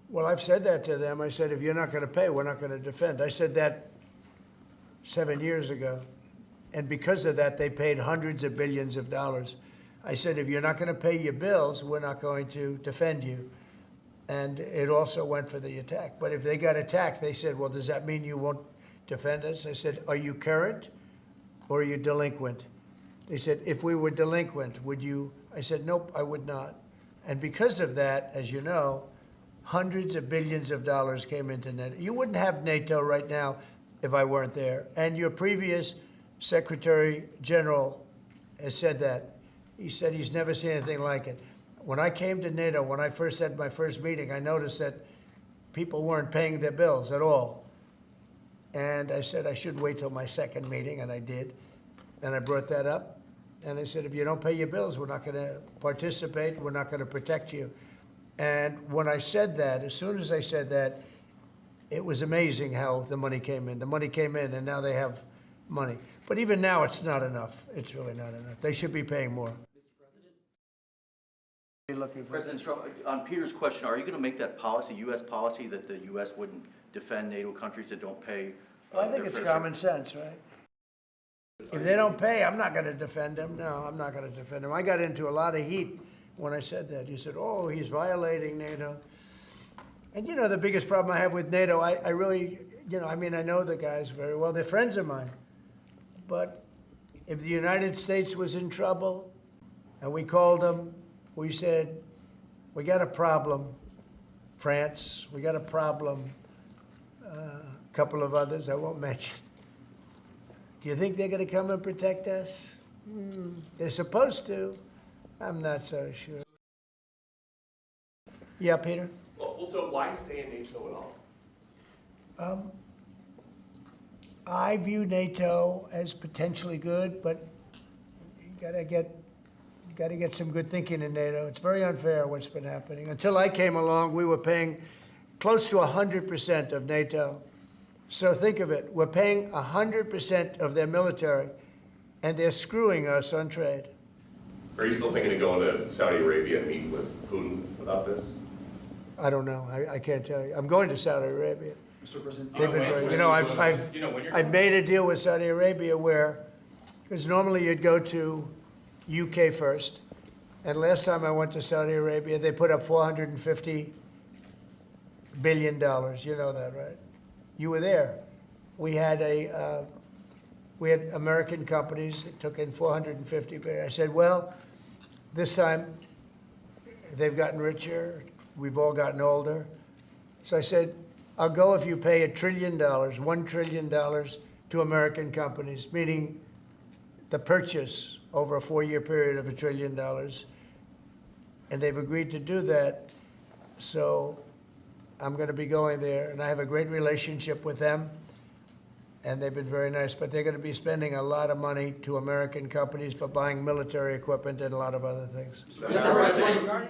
Well, I've said that to them. I said, if you're not going to pay, we're not going to defend. I said that 7 years ago. And because of that, they paid hundreds of billions of dollars. I said, if you're not going to pay your bills, we're not going to defend you. And it also went for the attack. But if they got attacked, they said, well, does that mean you won't defend us? I said, are you current or are you delinquent? They said, if we were delinquent, would you? I said, nope, I would not. And because of that, as you know, hundreds of billions of dollars came into NATO. You wouldn't have NATO right now if I weren't there. And your previous Secretary General has said that. He said he's never seen anything like it. When I came to NATO, when I first had my first meeting, I noticed that people weren't paying their bills at all. And I said I should wait till my second meeting, and I did. And I brought that up. And I said, if you don't pay your bills, we're not going to participate. We're not going to protect you. And when I said that, as soon as I said that, it was amazing how the money came in. The money came in, and now they have money. But even now, it's not enough. It's really not enough. They should be paying more. President Trump, on Peter's question, are you going to make that policy, U.S. policy, that the U.S. wouldn't defend NATO countries that don't pay? Well, I think it's common sense, right? If they don't pay, I'm not going to defend them. No, I'm not going to defend them. I got into a lot of heat when I said that. You said, oh, he's violating NATO. And, you know, the biggest problem I have with NATO, I really, you know, I mean, I know the guys very well. They're friends of mine. But if the United States was in trouble and we called them, we said, we got a problem, France, we got a problem, a couple of others I won't mention. Do you think they're going to come and protect us? They're supposed to. I'm not so sure. Yeah, Peter? Well, so why stay in NATO at all? I view NATO as potentially good, but you gotta get some good thinking in NATO. It's very unfair what's been happening. Until I came along, we were paying close to 100% of NATO. So think of it. We're paying 100% of their military, and they're screwing us on trade. Are you still thinking of going to Saudi Arabia and meeting with Putin about this? I don't know. I can't tell you. I'm going to Saudi Arabia. Mr. President, They've been very, you know, I've made a deal with Saudi Arabia where, because normally you'd go to UK first, and last time I went to Saudi Arabia, they put up $450 billion. You know that, right? You were there. We had American companies that took in $450 billion. I said, well, this time they've gotten richer. We've all gotten older. So I said, I'll go if you pay $1 trillion, $1 trillion to American companies, meaning the purchase over a 4-year period of $1 trillion. And they've agreed to do that. So I'm going to be going there, and I have a great relationship with them, and they've been very nice. But they're going to be spending a lot of money to American companies for buying military equipment and a lot of other things. Mr. President,